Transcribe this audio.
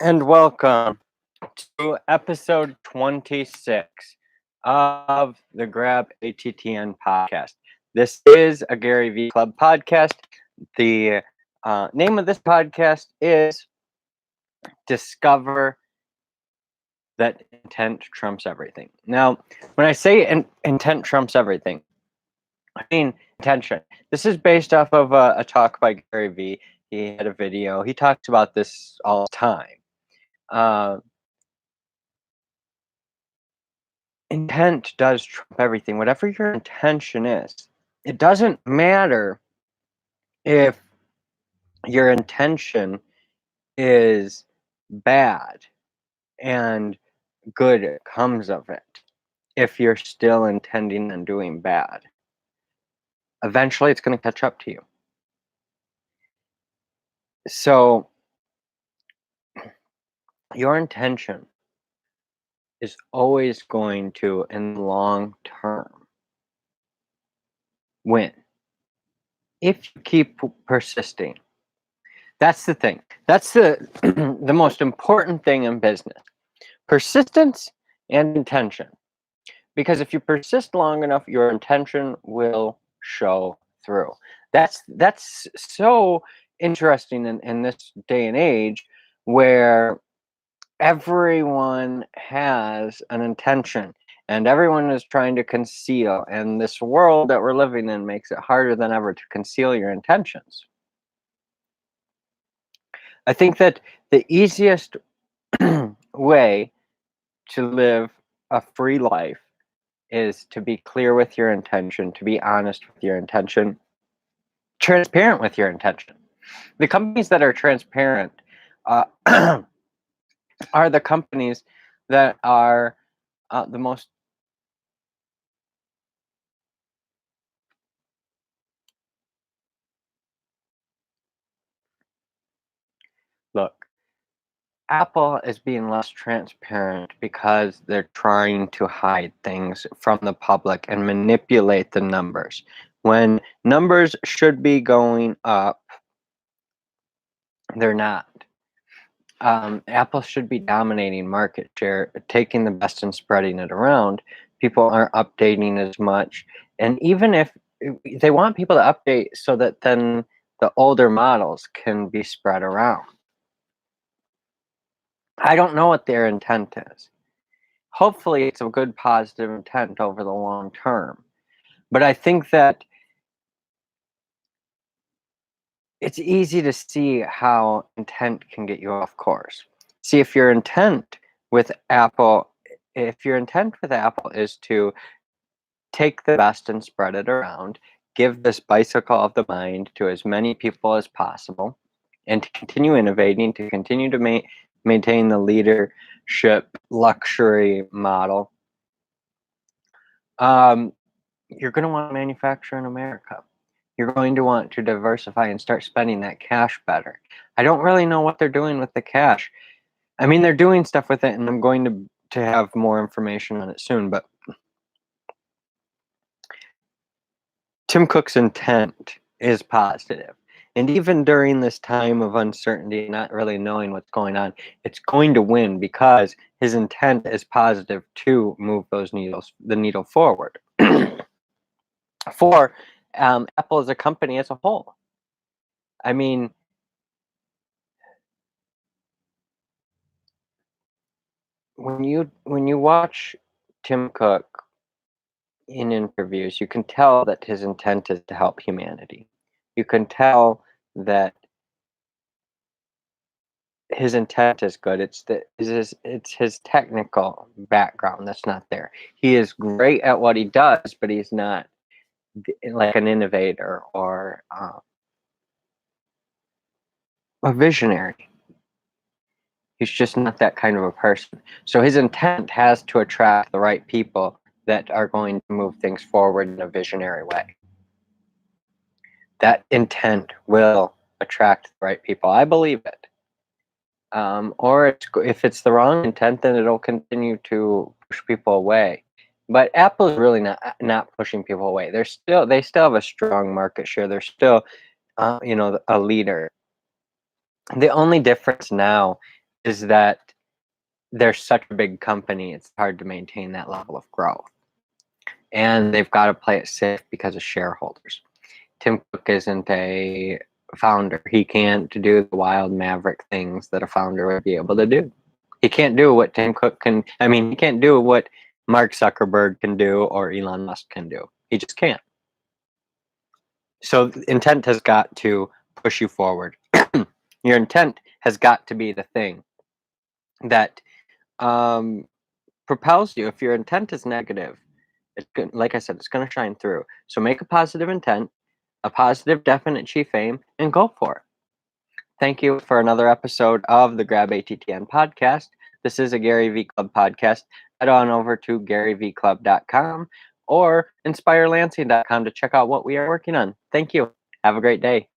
and welcome to episode 26 of the Grab ATTN podcast. This is a Gary V Club podcast. The name of this podcast is Discover That Intent Trumps Everything. Now, when I say intent trumps everything, I mean intention. This is based off of a talk by Gary V. He had a video. He talks about this all the time. Uh, Intent does trump everything. Whatever your intention is, it doesn't matter if your intention is bad and good comes of it. If you're still intending and doing bad, eventually it's going to catch up to you. So, your intention is always going to, in the long term, win if you keep persisting. That's the thing. That's the the most important thing in business. Persistence and intention. Because if you persist long enough, your intention will show through. That's so interesting in this day and age where everyone has an intention and everyone is trying to conceal, and this world that we're living in makes it harder than ever to conceal your intentions. I think that the easiest way to live a free life is to be clear with your intention, to be honest with your intention, transparent with your intention. The companies that are transparent uh, are the companies that are the most. Look, Apple is being less transparent because they're trying to hide things from the public and manipulate the numbers. When numbers should be going up, they're not. Apple should be dominating market share, taking the best and spreading it around. People aren't updating as much. And even if they want people to update so that then the older models can be spread around. I don't know what their intent is. Hopefully, it's a good, positive intent over the long term. But I think that it's easy to see how intent can get you off course. See, if your intent with Apple is to take the best and spread it around, give this bicycle of the mind to as many people as possible, and to continue innovating, to continue to maintain the leadership luxury model, you're going to want to manufacture in America. You're going to want to diversify and start spending that cash better. I don't really know what they're doing with the cash. I mean, they're doing stuff with it, and I'm going to have more information on it soon, but Tim Cook's intent is positive. And even during this time of uncertainty, not really knowing what's going on, it's going to win because his intent is positive to move the needle forward. For Apple as a company as a whole. I mean, when you watch Tim Cook in interviews, you can tell that his intent is to help humanity. You can tell that his intent is good. It's his technical background that's not there. He is great at what he does, but he's not like an innovator or a visionary. He's just not that kind of a person. So his intent has to attract the right people that are going to move things forward in a visionary way. That intent will attract the right people. I believe it. Or if it's the wrong intent, then it'll continue to push people away. But Apple's really not pushing people away. They still have a strong market share. They're still, a leader. The only difference now is that they're such a big company, it's hard to maintain that level of growth. And they've got to play it safe because of shareholders. Tim Cook isn't a founder. He can't do the wild maverick things that a founder would be able to do. He can't do what Tim Cook can. I mean, he can't do what Mark Zuckerberg can do or Elon Musk can do. He just can't. So intent has got to push you forward. Your intent has got to be the thing that propels you. If your intent is negative, like I said, it's going to shine through. So make a positive intent, a positive, definite chief aim, and go for it. Thank you for another episode of the Grab ATTN podcast. This is a Gary V Club podcast. Head on over to GaryVClub.com or InspireLansing.com to check out what we are working on. Thank you. Have a great day.